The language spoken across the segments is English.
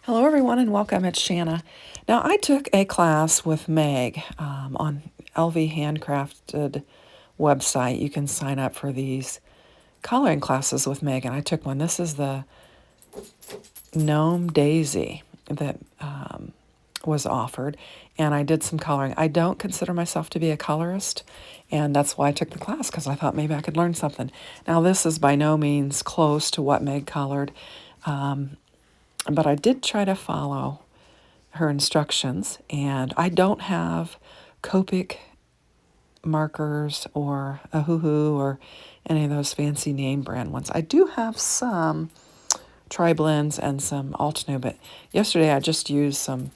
Hello everyone and welcome, it's Shanna. Now I took a class with Meg on LV Handcrafted website. You can sign up for these coloring classes with Meg, and I took one. This is the Gnome Daisy that was offered, and I did some coloring. I don't consider myself to be a colorist, and that's why I took the class, because I thought maybe I could learn something. Now this is by no means close to what Meg colored, but I did try to follow her instructions, and I don't have Copic markers or a hoo-hoo or any of those fancy name brand ones. I do have some tri-blends and some Altenew, but yesterday I just used some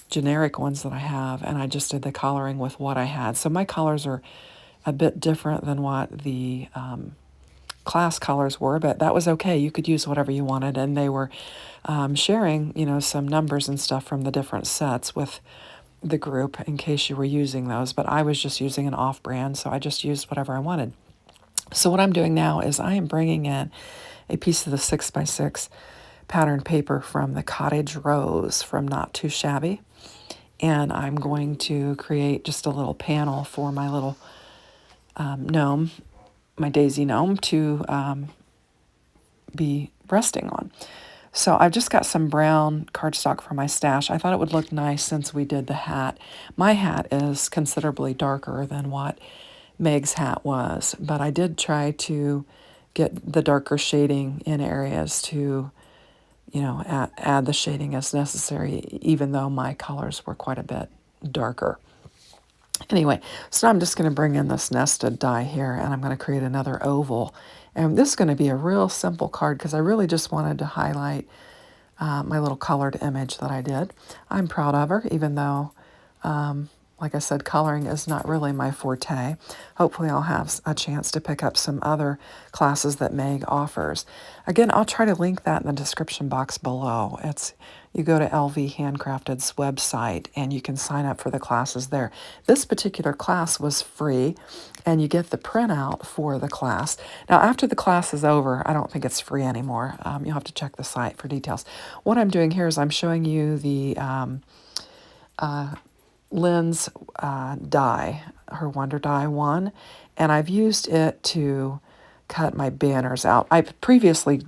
generic ones that I have, and I just did the coloring with what I had. So my colors are a bit different than what the class colors were, but that was okay. You could use whatever you wanted, and they were sharing, some numbers and stuff from the different sets with the group in case you were using those. But I was just using an off-brand, so I just used whatever I wanted. So what I'm doing now is I am bringing in a piece of the 6x6 pattern paper from the Cottage Rose from Not Too Shabby, and I'm going to create just a little panel for my little gnome, my daisy gnome, to be resting on. So I've just got some brown cardstock from my stash. I thought it would look nice since we did the hat. My hat is considerably darker than what Meg's hat was, but I did try to get the darker shading in areas to, add the shading as necessary, even though my colors were quite a bit darker. Anyway, so I'm just going to bring in this nested die here, and I'm going to create another oval. And this is going to be a real simple card because I really just wanted to highlight my little colored image that I did. I'm proud of her, even though, like I said, coloring is not really my forte. Hopefully I'll have a chance to pick up some other classes that Meg offers. Again, I'll try to link that in the description box below. You go to LV Handcrafted's website and you can sign up for the classes there. This particular class was free, and you get the printout for the class. Now, after the class is over, I don't think it's free anymore. You'll have to check the site for details. What I'm doing here is I'm showing you the Lynn's die, her Wonder Die 1, and I've used it to cut my banners out. I previously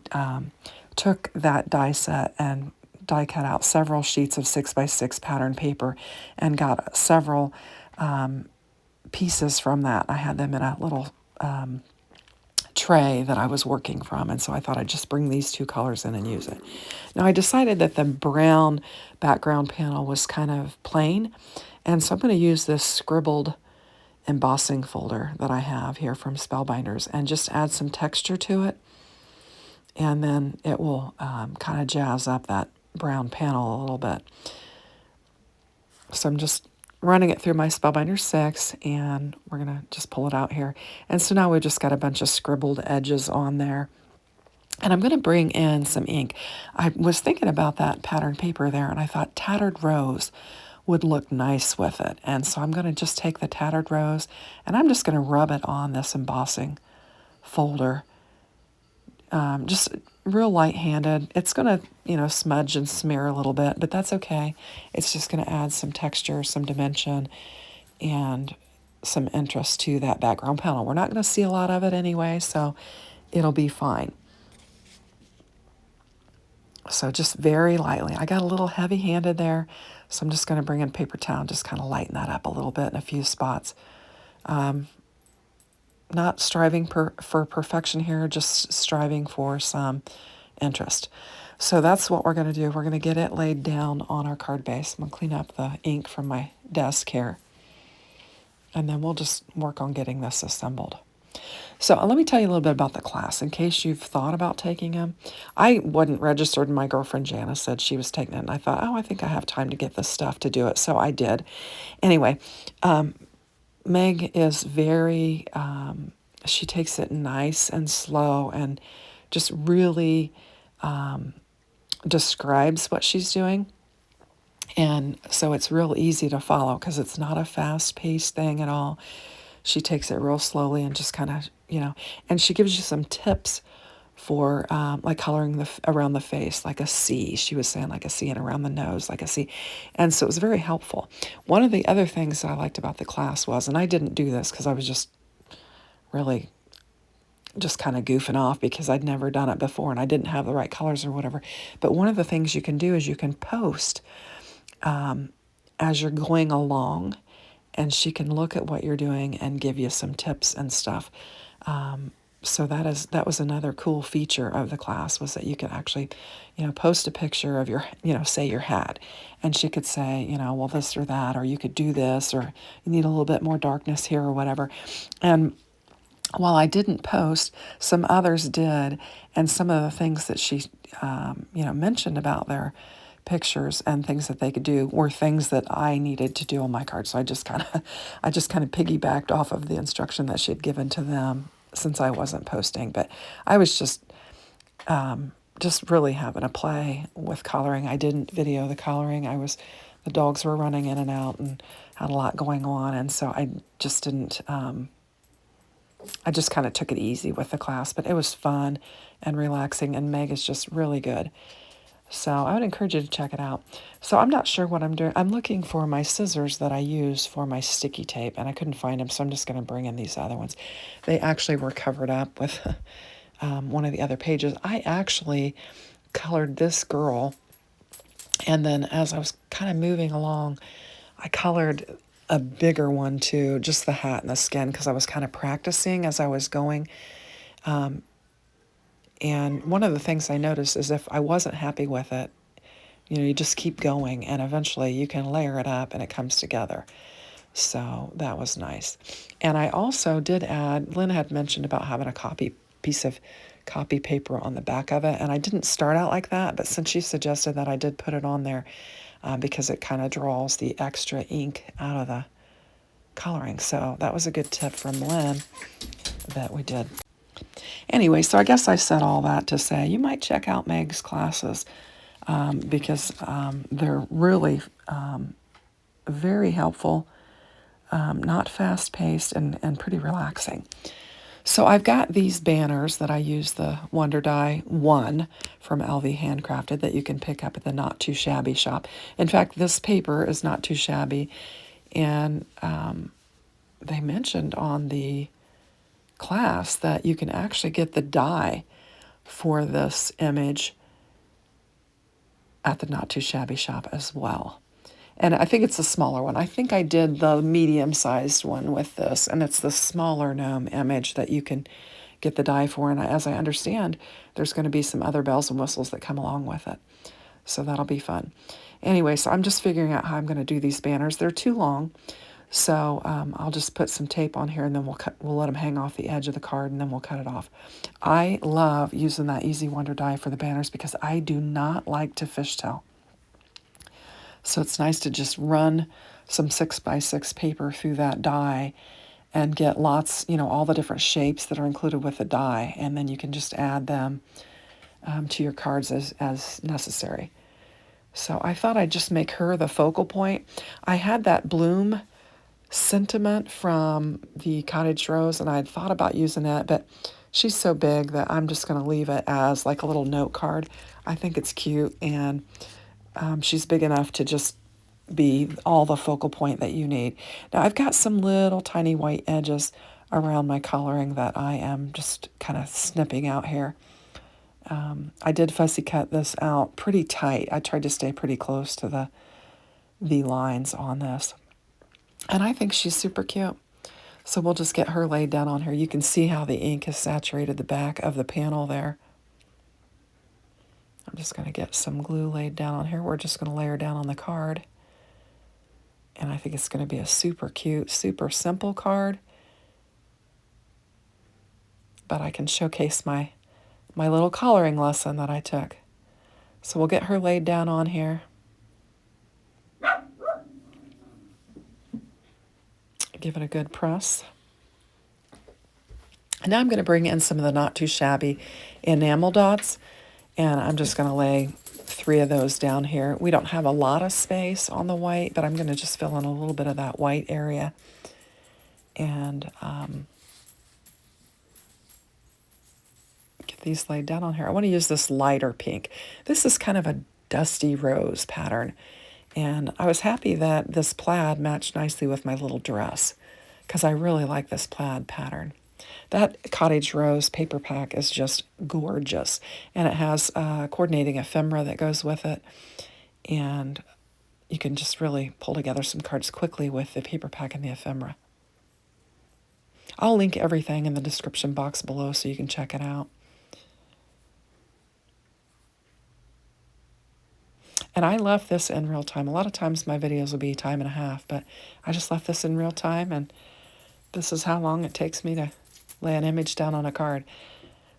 took that die set and die cut out several sheets of 6x6 pattern paper and got several pieces from that. I had them in a little tray that I was working from, and so I thought I'd just bring these two colors in and use it. Now I decided that the brown background panel was kind of plain, and so I'm going to use this scribbled embossing folder that I have here from Spellbinders and just add some texture to it, and then it will kind of jazz up that brown panel a little bit. So I'm just running it through my Spellbinder 6, and we're going to just pull it out here. And so now we've just got a bunch of scribbled edges on there. And I'm going to bring in some ink. I was thinking about that pattern paper there, and I thought Tattered Rose would look nice with it. And so I'm going to just take the Tattered Rose, and I'm just going to rub it on this embossing folder. Just real light-handed. It's going to, smudge and smear a little bit, but that's okay. It's just going to add some texture, some dimension, and some interest to that background panel. We're not going to see a lot of it anyway, so it'll be fine. So just very lightly. I got a little heavy-handed there, so I'm just going to bring in paper towel and just kind of lighten that up a little bit in a few spots. Not striving for perfection here, just striving for some interest. So that's what we're going to do. We're going to get it laid down on our card base. I'm going to clean up the ink from my desk here, and then we'll just work on getting this assembled. So let me tell you a little bit about the class in case you've thought about taking them. I wasn't registered, and my girlfriend Jana said she was taking it, and I thought, I think I have time to get this stuff to do it, so I did. Anyway, Meg is very, she takes it nice and slow and just really describes what she's doing. And so it's real easy to follow because it's not a fast-paced thing at all. She takes it real slowly and just kind of, and she gives you some tips for like coloring around the face, like a C. She was saying like a C, and around the nose, like a C. And so it was very helpful. One of the other things that I liked about the class was, and I didn't do this because I was just really just kind of goofing off because I'd never done it before and I didn't have the right colors or whatever. But one of the things you can do is you can post as you're going along, and she can look at what you're doing and give you some tips and stuff. So that was another cool feature of the class, was that you could actually, post a picture of your, say your hat, and she could say, well, this or that, or you could do this, or you need a little bit more darkness here or whatever. And while I didn't post, some others did, and some of the things that she, mentioned about their pictures and things that they could do were things that I needed to do on my card. So I just kind of piggybacked off of the instruction that she had given to them since I wasn't posting. But I was just really having a play with coloring. I didn't video the coloring. The dogs were running in and out and had a lot going on, and so I just didn't. I just kind of took it easy with the class, but it was fun and relaxing, and Meg is just really good. So I would encourage you to check it out. So I'm not sure what I'm doing. I'm looking for my scissors that I use for my sticky tape, and I couldn't find them, so I'm just going to bring in these other ones. They actually were covered up with one of the other pages. I actually colored this girl, and then as I was kind of moving along, I colored a bigger one too, just the hat and the skin, because I was kind of practicing as I was going. And one of the things I noticed is if I wasn't happy with it, you just keep going, and eventually you can layer it up and it comes together. So that was nice. And I also did add, Lynn had mentioned about having a piece of copy paper on the back of it, and I didn't start out like that, but since she suggested that, I did put it on there because it kind of draws the extra ink out of the coloring. So that was a good tip from Lynn that we did. Anyway, so I guess I said all that to say you might check out Meg's classes because they're really very helpful, not fast-paced, and pretty relaxing. So I've got these banners that I use the Wonder Die 1 from LV Handcrafted that you can pick up at the Not Too Shabby shop. In fact, this paper is not too shabby, and they mentioned on the class that you can actually get the die for this image at the Not Too Shabby shop as well. And I think it's a smaller one. I think I did the medium-sized one with this, and it's the smaller gnome image that you can get the die for. And as I understand, there's going to be some other bells and whistles that come along with it. So that'll be fun. Anyway, so I'm just figuring out how I'm going to do these banners. They're too long, so I'll just put some tape on here, and then we'll let them hang off the edge of the card, and then we'll cut it off. I love using that Easy Wonder die for the banners because I do not like to fishtail. So it's nice to just run some 6x6 paper through that die and get lots, all the different shapes that are included with the die, and then you can just add them to your cards as necessary. So I thought I'd just make her the focal point. I had that bloom sentiment from the Cottage Rose, and I had thought about using it, but she's so big that I'm just going to leave it as like a little note card. I think it's cute, and she's big enough to just be all the focal point that you need. Now I've got some little tiny white edges around my coloring that I am just kind of snipping out here. I did fussy cut this out pretty tight. I tried to stay pretty close to the lines on this. And I think she's super cute. So we'll just get her laid down on here. You can see how the ink has saturated the back of the panel there. I'm just going to get some glue laid down on here. We're just going to layer down on the card. And I think it's going to be a super cute, super simple card. But I can showcase my little coloring lesson that I took. So we'll get her laid down on here. Give it a good press. And now I'm going to bring in some of the Not Too Shabby enamel dots, and I'm just going to lay 3 of those down here. We don't have a lot of space on the white, but I'm going to just fill in a little bit of that white area. And get these laid down on here. I want to use this lighter pink. This is kind of a dusty rose pattern. And I was happy that this plaid matched nicely with my little dress because I really like this plaid pattern. That cottage rose paper pack is just gorgeous. And it has coordinating ephemera that goes with it. And you can just really pull together some cards quickly with the paper pack and the ephemera. I'll link everything in the description box below so you can check it out. And I left this in real time. A lot of times my videos will be time and a half, but I just left this in real time, and this is how long it takes me to lay an image down on a card.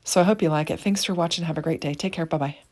So I hope you like it. Thanks for watching. Have a great day. Take care. Bye-bye.